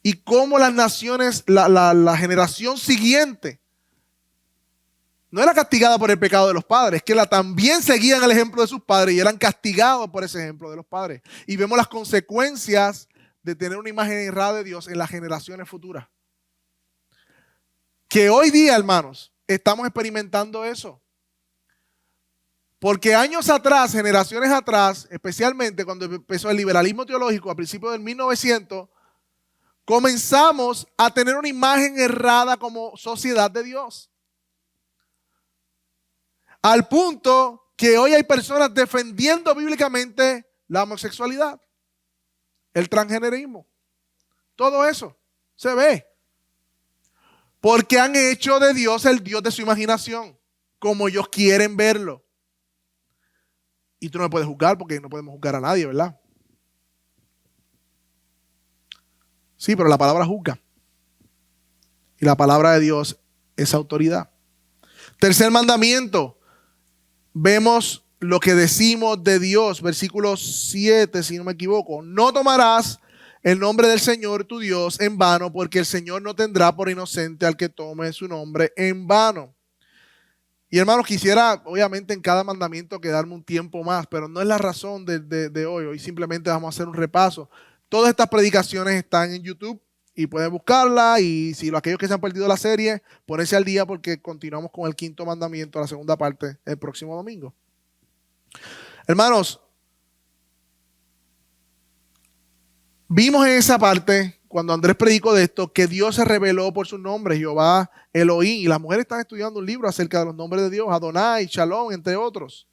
Y cómo las naciones, la generación siguiente, no era castigada por el pecado de los padres, que también seguían el ejemplo de sus padres y eran castigados por ese ejemplo de los padres. Y vemos las consecuencias de tener una imagen errada de Dios en las generaciones futuras. Que hoy día, hermanos, estamos experimentando eso. Porque años atrás, generaciones atrás, especialmente cuando empezó el liberalismo teológico a principios del 1900, comenzamos a tener una imagen errada como sociedad de Dios. Al punto que hoy hay personas defendiendo bíblicamente la homosexualidad, el transgenerismo. Todo eso se ve. Porque han hecho de Dios el Dios de su imaginación, como ellos quieren verlo. Y tú no me puedes juzgar porque no podemos juzgar a nadie, ¿verdad? Sí, pero la palabra juzga. Y la palabra de Dios es autoridad. Tercer mandamiento. Vemos lo que decimos de Dios, versículo 7, si no me equivoco. No tomarás el nombre del Señor tu Dios en vano, porque el Señor no tendrá por inocente al que tome su nombre en vano. Y hermanos, quisiera obviamente en cada mandamiento quedarme un tiempo más, pero no es la razón de hoy. Hoy simplemente vamos a hacer un repaso. Todas estas predicaciones están en YouTube y pueden buscarlas. Y si aquellos que se han perdido la serie, ponerse al día porque continuamos con el quinto mandamiento, la segunda parte, el próximo domingo. Hermanos, vimos en esa parte, cuando Andrés predicó de esto, que Dios se reveló por sus nombres, Jehová, Elohim, y las mujeres están estudiando un libro acerca de los nombres de Dios, Adonai, Shalom, entre otros.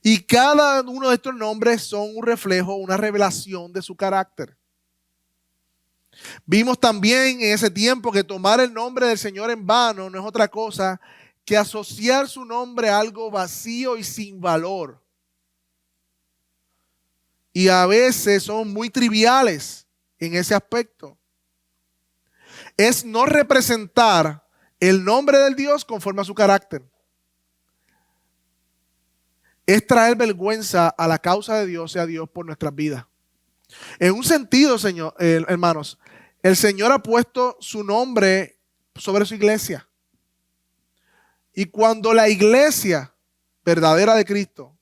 Y cada uno de estos nombres son un reflejo, una revelación de su carácter. Vimos también en ese tiempo que tomar el nombre del Señor en vano no es otra cosa que asociar su nombre a algo vacío y sin valor. Y a veces son muy triviales en ese aspecto. Es no representar el nombre del Dios conforme a su carácter. Es traer vergüenza a la causa de Dios y a Dios por nuestras vidas. En un sentido, hermanos, el Señor ha puesto su nombre sobre su iglesia. Y cuando la iglesia verdadera de Cristo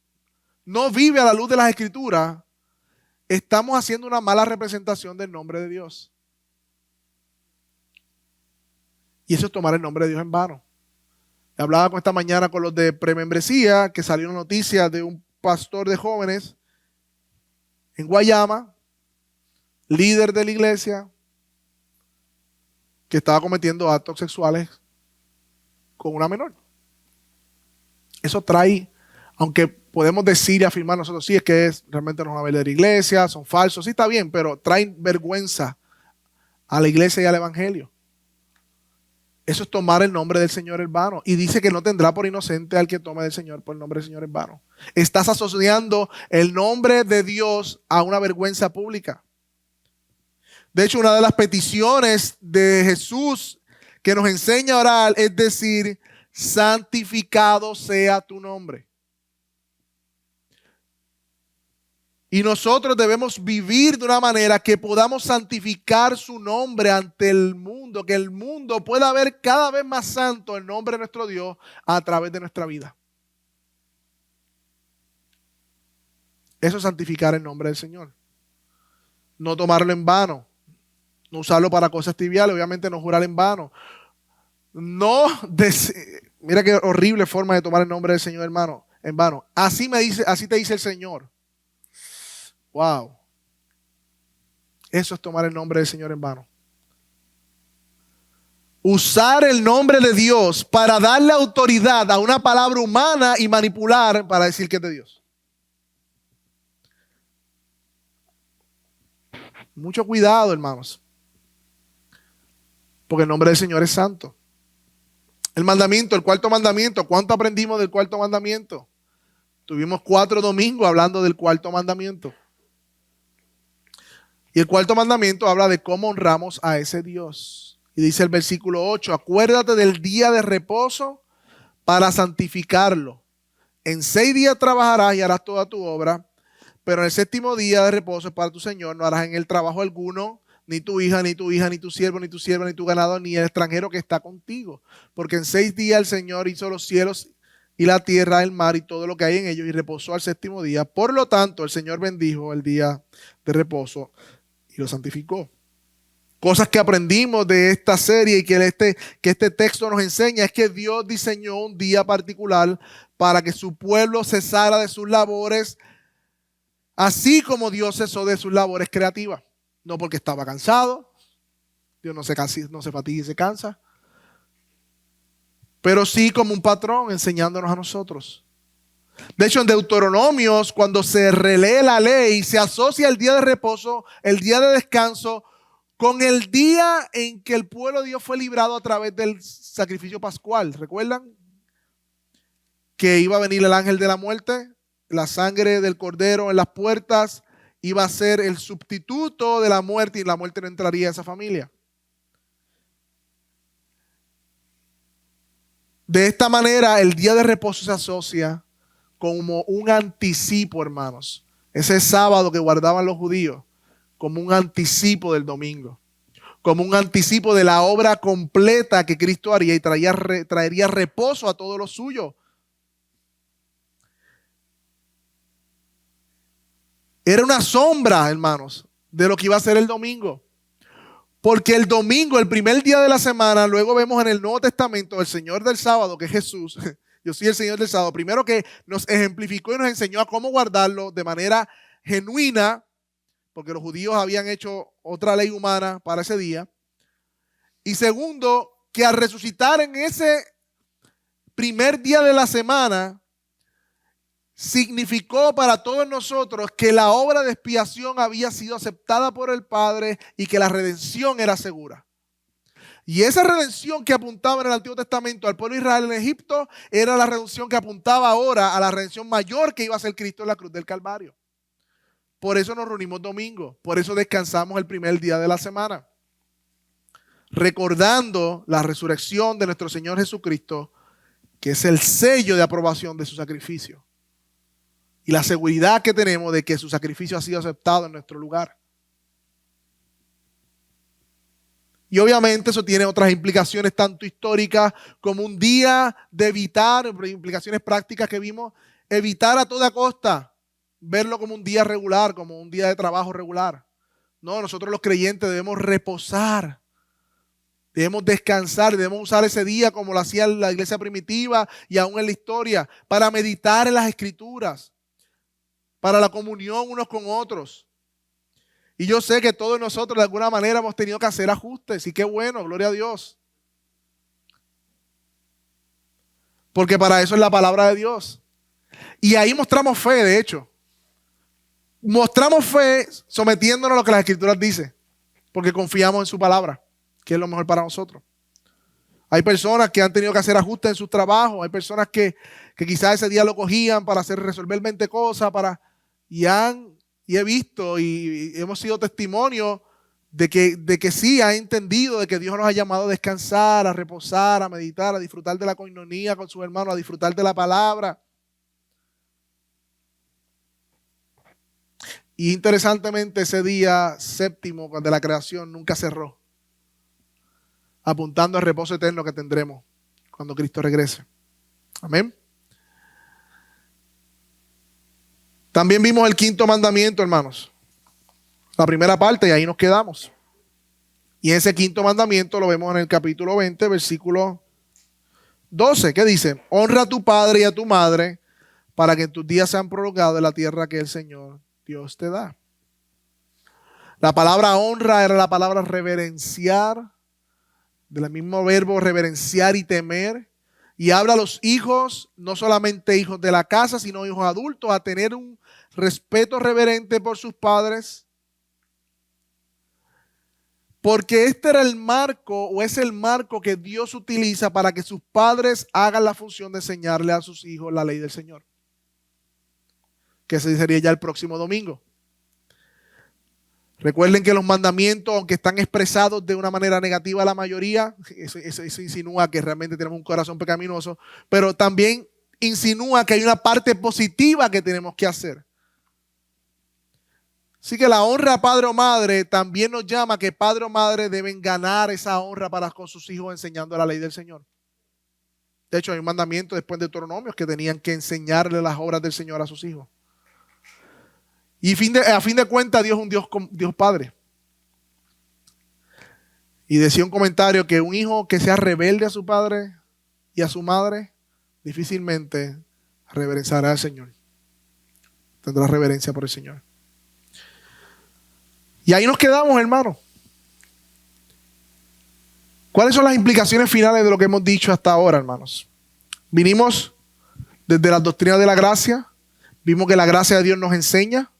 no vive a la luz de las Escrituras, estamos haciendo una mala representación del nombre de Dios. Y eso es tomar el nombre de Dios en vano. Hablaba esta mañana con los de premembresía, que salió una noticia de un pastor de jóvenes en Guayama, líder de la iglesia, que estaba cometiendo actos sexuales con una menor. Eso trae, aunque podemos decir y afirmar nosotros, sí, es que realmente no es una verdadera iglesia, son falsos, sí está bien, pero traen vergüenza a la iglesia y al evangelio. Eso es tomar el nombre del Señor en vano. Y dice que no tendrá por inocente al que tome del Señor por el nombre del Señor en vano. Estás asociando el nombre de Dios a una vergüenza pública. De hecho, una de las peticiones de Jesús que nos enseña a orar es decir, santificado sea tu nombre. Y nosotros debemos vivir de una manera que podamos santificar su nombre ante el mundo, que el mundo pueda ver cada vez más santo el nombre de nuestro Dios a través de nuestra vida. Eso es santificar el nombre del Señor. No tomarlo en vano, no usarlo para cosas triviales, obviamente no jurar en vano. Mira qué horrible forma de tomar el nombre del Señor, hermano, en vano. Así te dice el Señor. Wow. Eso es tomar el nombre del Señor en vano. Usar el nombre de Dios para darle autoridad a una palabra humana y manipular para decir que es de Dios. Mucho cuidado, hermanos. Porque el nombre del Señor es santo. El cuarto mandamiento. ¿Cuánto aprendimos del cuarto mandamiento? Tuvimos 4 domingos hablando del cuarto mandamiento. Y el cuarto mandamiento habla de cómo honramos a ese Dios. Y dice el versículo 8, acuérdate del día de reposo para santificarlo. En 6 días trabajarás y harás toda tu obra, pero en el 7º día de reposo es para tu Señor. No harás en él trabajo alguno, ni tu hija, ni tu siervo, ni tu sierva, ni tu ganado, ni el extranjero que está contigo. Porque en 6 días el Señor hizo los cielos y la tierra, el mar y todo lo que hay en ellos, y reposó al 7º día. Por lo tanto, el Señor bendijo el día de reposo y lo santificó. Cosas que aprendimos de esta serie y que este texto nos enseña es que Dios diseñó un día particular para que su pueblo cesara de sus labores, así como Dios cesó de sus labores creativas. No porque estaba cansado, Dios no se fatiga y se cansa, pero sí como un patrón enseñándonos a nosotros. De hecho, en Deuteronomios, cuando se relee la ley, se asocia el día de reposo, el día de descanso, con el día en que el pueblo de Dios fue librado a través del sacrificio pascual. ¿Recuerdan? Que iba a venir el ángel de la muerte, la sangre del cordero en las puertas iba a ser el sustituto de la muerte y la muerte no entraría a esa familia. De esta manera, el día de reposo se asocia como un anticipo, hermanos. Ese sábado que guardaban los judíos como un anticipo del domingo, como un anticipo de la obra completa que Cristo haría y traería reposo a todo lo suyo. Era una sombra, hermanos, de lo que iba a ser el domingo. Porque el domingo, el primer día de la semana, luego vemos en el Nuevo Testamento el Señor del sábado, que es Jesús. Yo soy el Señor del sábado. Primero que nos ejemplificó y nos enseñó a cómo guardarlo de manera genuina, porque los judíos habían hecho otra ley humana para ese día. Y segundo, que al resucitar en ese primer día de la semana, significó para todos nosotros que la obra de expiación había sido aceptada por el Padre y que la redención era segura. Y esa redención que apuntaba en el Antiguo Testamento al pueblo de Israel en Egipto era la redención que apuntaba ahora a la redención mayor que iba a ser Cristo en la cruz del Calvario. Por eso nos reunimos domingo, por eso descansamos el primer día de la semana, recordando la resurrección de nuestro Señor Jesucristo, que es el sello de aprobación de su sacrificio. Y la seguridad que tenemos de que su sacrificio ha sido aceptado en nuestro lugar. Y obviamente eso tiene otras implicaciones tanto históricas como un día de evitar, implicaciones prácticas que vimos, evitar a toda costa verlo como un día regular, como un día de trabajo regular. No, nosotros los creyentes debemos reposar, debemos descansar, debemos usar ese día como lo hacía la iglesia primitiva y aún en la historia, para meditar en las Escrituras, para la comunión unos con otros. Y yo sé que todos nosotros de alguna manera hemos tenido que hacer ajustes, y qué bueno, gloria a Dios. Porque para eso es la palabra de Dios. Y ahí mostramos fe, de hecho. Mostramos fe sometiéndonos a lo que las Escrituras dicen, porque confiamos en su palabra, que es lo mejor para nosotros. Hay personas que han tenido que hacer ajustes en sus trabajos, hay personas que quizás ese día lo cogían para resolver 20 cosas, y he visto y hemos sido testimonio de que sí ha entendido de que Dios nos ha llamado a descansar, a reposar, a meditar, a disfrutar de la coinonía con sus hermanos, a disfrutar de la palabra. Y interesantemente ese día séptimo de la creación nunca cerró, apuntando al reposo eterno que tendremos cuando Cristo regrese. Amén. También vimos el quinto mandamiento, hermanos. La primera parte, y ahí nos quedamos. Y ese quinto mandamiento lo vemos en el capítulo 20, versículo 12, que dice: honra a tu padre y a tu madre para que tus días sean prolongados en la tierra que el Señor Dios te da. La palabra honra era la palabra reverenciar, del mismo verbo reverenciar y temer. Y habla a los hijos, no solamente hijos de la casa, sino hijos adultos, a tener un respeto reverente por sus padres. Porque este era el marco, o es el marco que Dios utiliza para que sus padres hagan la función de enseñarle a sus hijos la ley del Señor, que ese sería ya el próximo domingo. Recuerden que los mandamientos, aunque están expresados de una manera negativa a la mayoría, eso insinúa que realmente tenemos un corazón pecaminoso, pero también insinúa que hay una parte positiva que tenemos que hacer. Así que la honra a padre o madre también nos llama que padre o madre deben ganar esa honra para con sus hijos enseñando la ley del Señor. De hecho, hay un mandamiento después de Deuteronomios que tenían que enseñarle las obras del Señor a sus hijos. Y a fin de cuentas, Dios es un Dios Padre. Y decía un comentario que un hijo que sea rebelde a su padre y a su madre, difícilmente reverenciará al Señor. Tendrá reverencia por el Señor. Y ahí nos quedamos, hermanos. ¿Cuáles son las implicaciones finales de lo que hemos dicho hasta ahora, hermanos? Vinimos desde las doctrinas de la gracia, vimos que la gracia de Dios nos enseña,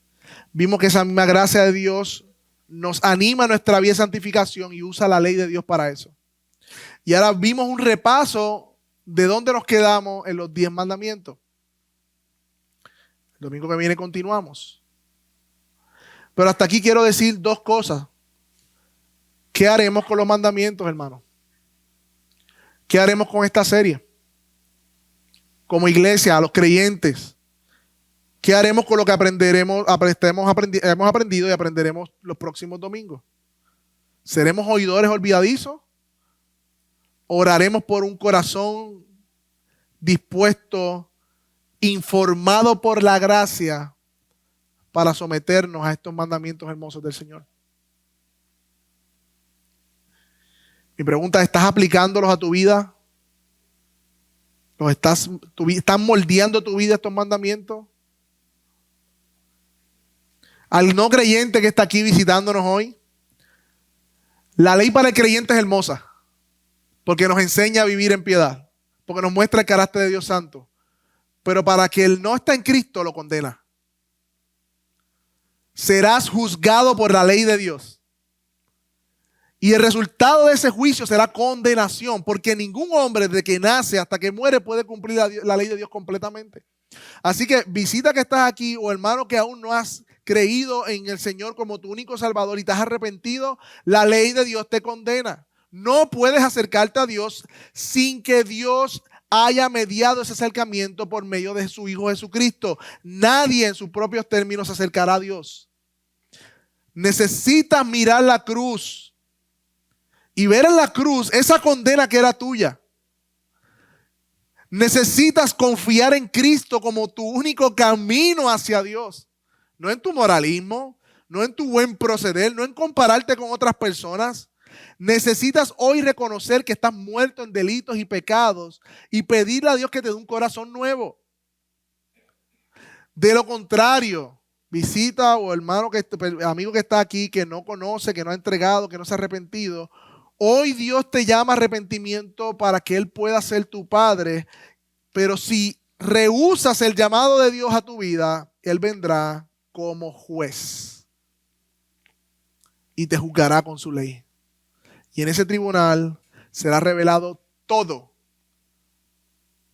vimos que esa misma gracia de Dios nos anima a nuestra vida de santificación y usa la ley de Dios para eso. Y ahora vimos un repaso de dónde nos quedamos en los 10 mandamientos. El domingo que viene continuamos. Pero hasta aquí quiero decir 2 cosas. ¿Qué haremos con los mandamientos, hermano? ¿Qué haremos con esta serie? Como iglesia, a los creyentes, ¿Qué haremos con lo que hemos aprendido y aprenderemos los próximos domingos? ¿Seremos oidores olvidadizos? ¿Oraremos por un corazón dispuesto, informado por la gracia, para someternos a estos mandamientos hermosos del Señor? Mi pregunta es, ¿estás aplicándolos a tu vida? ¿Estás moldeando tu vida estos mandamientos? Al no creyente que está aquí visitándonos hoy, la ley para el creyente es hermosa, porque nos enseña a vivir en piedad, porque nos muestra el carácter de Dios Santo. Pero para que él no está en Cristo, lo condena. Serás juzgado por la ley de Dios. Y el resultado de ese juicio será condenación, porque ningún hombre desde que nace hasta que muere puede cumplir la ley de Dios completamente. Así que visita que estás aquí, o hermano que aún no has creído en el Señor como tu único Salvador y te has arrepentido, la ley de Dios te condena. No puedes acercarte a Dios sin que Dios haya mediado ese acercamiento por medio de su Hijo Jesucristo. Nadie en sus propios términos se acercará a Dios. Necesitas mirar la cruz y ver en la cruz esa condena que era tuya. Necesitas confiar en Cristo como tu único camino hacia Dios. No en tu moralismo, no en tu buen proceder, no en compararte con otras personas. Necesitas hoy reconocer que estás muerto en delitos y pecados y pedirle a Dios que te dé un corazón nuevo. De lo contrario, visita o amigo que está aquí, que no conoce, que no ha entregado, que no se ha arrepentido, hoy Dios te llama a arrepentimiento para que Él pueda ser tu Padre. Pero si rehusas el llamado de Dios a tu vida, Él vendrá como juez y te juzgará con su ley. Y en ese tribunal será revelado todo.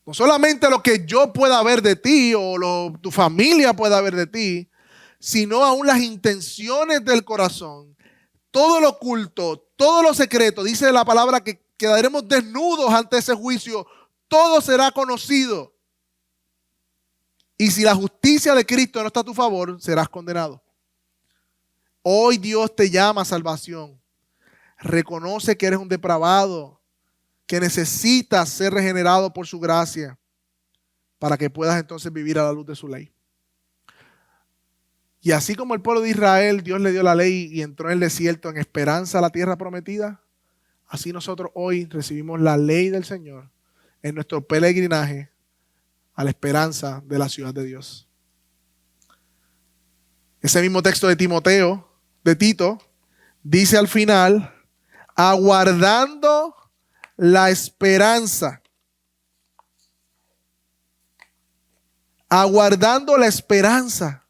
No solamente lo que yo pueda ver de ti o tu familia pueda ver de ti, sino aún las intenciones del corazón, todo lo oculto, todo lo secreto. Dice la palabra que quedaremos desnudos ante ese juicio. Todo será conocido. Y si la justicia de Cristo no está a tu favor, serás condenado. Hoy Dios te llama a salvación. Reconoce que eres un depravado, que necesitas ser regenerado por su gracia para que puedas entonces vivir a la luz de su ley. Y así como el pueblo de Israel, Dios le dio la ley y entró en el desierto en esperanza a la tierra prometida, así nosotros hoy recibimos la ley del Señor en nuestro peregrinaje a la esperanza de la ciudad de Dios. Ese mismo texto de Tito, dice al final, aguardando la esperanza. Aguardando la esperanza.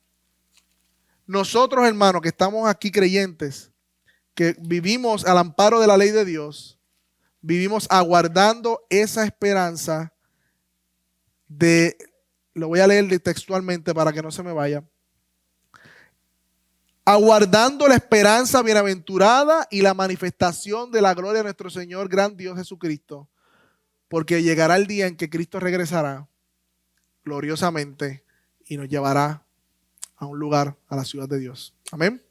Nosotros, hermanos, que estamos aquí creyentes, que vivimos al amparo de la ley de Dios, vivimos aguardando esa esperanza lo voy a leer textualmente para que no se me vaya. Aguardando la esperanza bienaventurada y la manifestación de la gloria de nuestro Señor, gran Dios Jesucristo, porque llegará el día en que Cristo regresará gloriosamente y nos llevará a un lugar, a la ciudad de Dios. Amén.